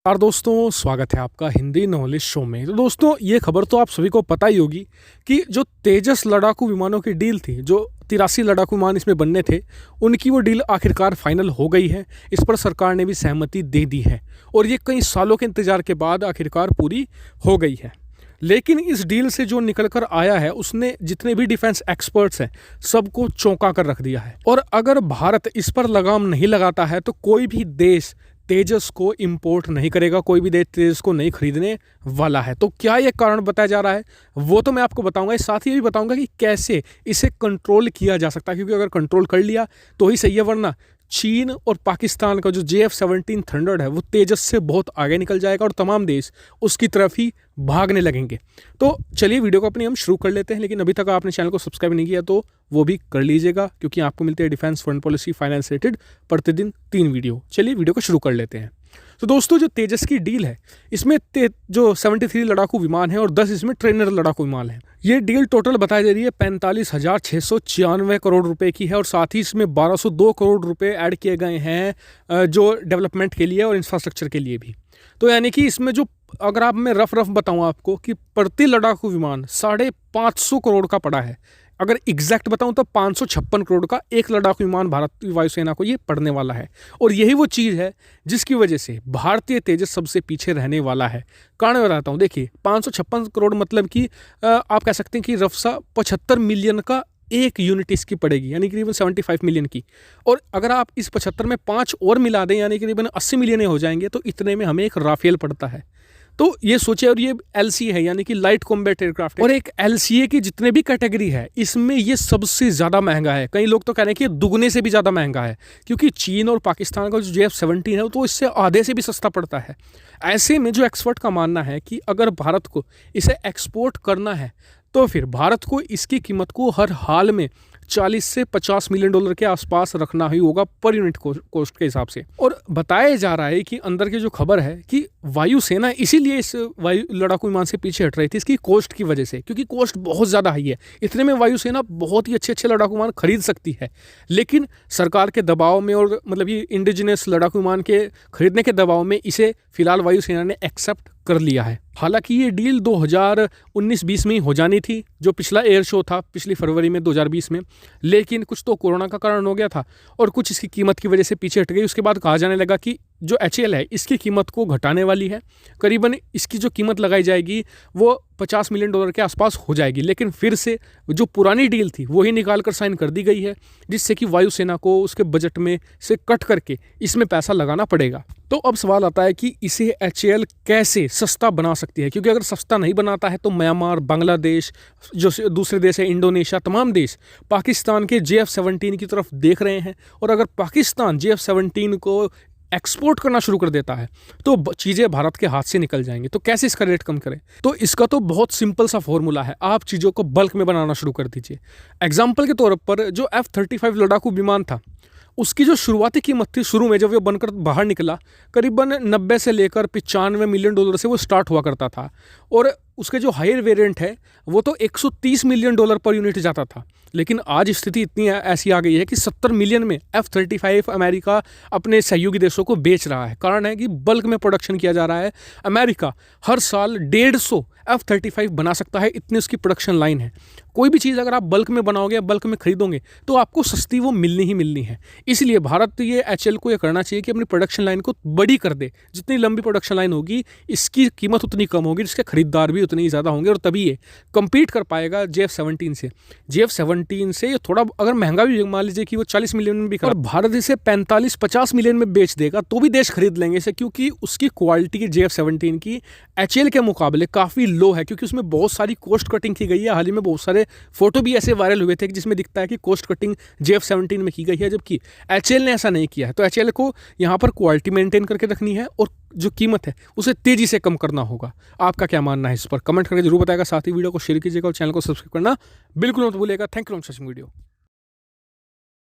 यार दोस्तों, स्वागत है आपका हिंदी नॉलेज शो में। तो दोस्तों, ये खबर तो आप सभी को पता ही होगी कि जो तेजस लड़ाकू विमानों की डील थी, जो 83 लड़ाकू विमान इसमें बनने थे, उनकी वो डील आखिरकार फाइनल हो गई है। इस पर सरकार ने भी सहमति दे दी है और ये कई सालों के इंतजार के बाद आखिरकार पूरी हो गई है। लेकिन इस डील से जो निकल कर आया है, उसने जितने भी डिफेंस एक्सपर्ट्स हैं सबको चौंका कर रख दिया है। और अगर भारत इस पर लगाम नहीं लगाता है तो कोई भी देश तेजस को इंपोर्ट नहीं करेगा, कोई भी देश तेजस को नहीं खरीदने वाला है। तो क्या ये कारण बताया जा रहा है, वो तो मैं आपको बताऊंगा। साथ ही ये भी बताऊंगा कि कैसे इसे कंट्रोल किया जा सकता है, क्योंकि अगर कंट्रोल कर लिया तो ही सही है, वरना चीन और पाकिस्तान का जो JF-17 थंडर्ड है वो तेजस से बहुत आगे निकल जाएगा और तमाम देश उसकी तरफ ही भागने लगेंगे। तो चलिए वीडियो को अपनी हम शुरू कर लेते हैं। लेकिन अभी तक आपने चैनल को सब्सक्राइब नहीं किया तो वो भी कर लीजिएगा, क्योंकि आपको मिलते हैं defence, foreign policy, finance related प्रतिदिन 3 वीडियो। चलिए वीडियो को शुरू कर लेते हैं। तो दोस्तों, जो तेजस की डील है, इसमें जो 73 लड़ाकू विमान है और 10 इसमें ट्रेनर लड़ाकू विमान है। ये डील टोटल बताई जा रही है 45,696 करोड़ रुपए की है और साथ ही इसमें 1202 करोड़ रुपए ऐड किए गए हैं जो डेवलपमेंट के लिए और इंफ्रास्ट्रक्चर के लिए भी। तो यानी कि इसमें जो, अगर आप, मैं रफ बताऊं आपको कि प्रति लड़ाकू विमान 550 करोड़ का पड़ा है। अगर एग्जैक्ट बताऊं तो 556 करोड़ का एक लड़ाकू विमान भारतीय वायुसेना को ये पड़ने वाला है। और यही वो चीज़ है जिसकी वजह से भारतीय तेजस सबसे पीछे रहने वाला है। कारण बताता हूँ। देखिए, 556 करोड़ मतलब कि आप कह सकते हैं कि रफ्सा 75 मिलियन का एक यूनिट इसकी पड़ेगी, यानी करीबन 75 मिलियन की। और अगर आप इस 75 में 5 और मिला दें, यानी करीबन 80 मिलियन हो जाएंगे, तो इतने में हमें एक राफेल पड़ता है। तो ये सोचिए, और ये LCA है, यानी कि लाइट कॉम्बैट एयरक्राफ्ट। और एक LCA की जितने भी कैटेगरी है, इसमें ये सबसे ज़्यादा महंगा है। कई लोग तो कह रहे हैं कि ये दुगने से भी ज़्यादा महंगा है, क्योंकि चीन और पाकिस्तान का जो JF-17 है तो इससे आधे से भी सस्ता पड़ता है। ऐसे में जो एक्सपर्ट का मानना है कि अगर भारत को इसे एक्सपोर्ट करना है तो फिर भारत को इसकी कीमत को हर हाल में 40 से 50 मिलियन डॉलर के आसपास रखना ही होगा पर यूनिट कॉस्ट के हिसाब से। और बताया जा रहा है कि अंदर की जो खबर है कि वायुसेना इसीलिए इस वायु लड़ाकू विमान से पीछे हट रही थी, इसकी कॉस्ट की वजह से, क्योंकि कॉस्ट बहुत ज़्यादा हाई है। इतने में वायुसेना बहुत ही अच्छे लड़ाकू विमान खरीद सकती है, लेकिन सरकार के दबाव में और मतलब ये इंडिजिनस लड़ाकू विमान के खरीदने के दबाव में इसे फिलहाल वायुसेना ने एक्सेप्ट कर लिया है। हालांकि ये डील 2019-20 में ही हो जानी थी, जो पिछला एयर शो था पिछली फरवरी में 2020 में, लेकिन कुछ तो कोरोना का कारण हो गया था और कुछ इसकी कीमत की वजह से पीछे हट गई। उसके बाद कहा जाने लगा कि जो HAL है इसकी कीमत को घटाने वाली है, करीबन इसकी जो कीमत लगाई जाएगी वो 50 मिलियन डॉलर के आसपास हो जाएगी। लेकिन फिर से जो पुरानी डील थी वही निकाल कर साइन कर दी गई है, जिससे कि वायुसेना को उसके बजट में से कट करके इसमें पैसा लगाना पड़ेगा। तो अब सवाल आता है कि इसे HAL कैसे सस्ता बना सकती है, क्योंकि अगर सस्ता नहीं बनाता है तो म्यांमार, बांग्लादेश, जो दूसरे देश है, इंडोनेशिया, तमाम देश पाकिस्तान के JF-17 की तरफ देख रहे हैं। और अगर पाकिस्तान JF-17 को एक्सपोर्ट करना शुरू कर देता है तो चीज़ें भारत के हाथ से निकल जाएंगी। तो कैसे इसका रेट कम करें? तो इसका तो बहुत सिंपल सा फॉर्मूला है, आप चीज़ों को बल्क में बनाना शुरू कर दीजिए। एग्जाम्पल के तौर पर जो F-35 लड़ाकू विमान था, उसकी जो शुरुआती कीमत थी, शुरू में जब वो बनकर बाहर निकला, करीबन 90 से लेकर 95 मिलियन डॉलर से वो स्टार्ट हुआ करता था। और उसके जो हायर वेरिएंट है वो तो 130 मिलियन डॉलर पर यूनिट जाता था। लेकिन आज स्थिति इतनी ऐसी आ गई है कि 70 मिलियन में F-35 अमेरिका अपने सहयोगी देशों को बेच रहा है। कारण है कि बल्क में प्रोडक्शन किया जा रहा है। अमेरिका हर साल 150 F-35 बना सकता है, इतनी उसकी प्रोडक्शन लाइन है। कोई भी चीज़ अगर आप बल्क में बनाओगे, बल्क में खरीदोगे, तो आपको सस्ती वो मिलनी ही मिलनी है। इसलिए भारत ये HAL को ये करना चाहिए कि अपनी प्रोडक्शन लाइन को बड़ी कर दे। जितनी लंबी प्रोडक्शन लाइन होगी, इसकी कीमत उतनी कम होगी, जिसके खरीदार भी उतने ही ज़्यादा होंगे, और तभी ये कम्पीट कर पाएगा JF-17 से। JF-17 से ये थोड़ा अगर महंगा भी, मान लीजिए कि वो 40 मिलियन में भी, और भारत इसे 45-50 मिलियन में बेच देगा तो भी देश खरीद लेंगे इसे, क्योंकि उसकी क्वालिटी JF-17 की HAL के मुकाबले काफ़ी लो है, क्योंकि उसमें बहुत सारी कॉस्ट कटिंग की गई है। हाल ही में बहुत सारे फोटो भी ऐसे वायरल हुए थे जिसमें दिखता है कि कॉस्ट कटिंग JF-17 में की गई है, जबकि HAL ने ऐसा नहीं किया है। तो HAL को यहाँ पर क्वालिटी मेंटेन करके रखनी है और जो कीमत है उसे तेजी से कम करना होगा। आपका क्या मानना है इस पर? कमेंट करके जरूर बताएगा। साथ ही वीडियो को शेयर कीजिएगा और चैनल को सब्सक्राइब करना बिल्कुल मत भूलिएगा। Thank you for watching video.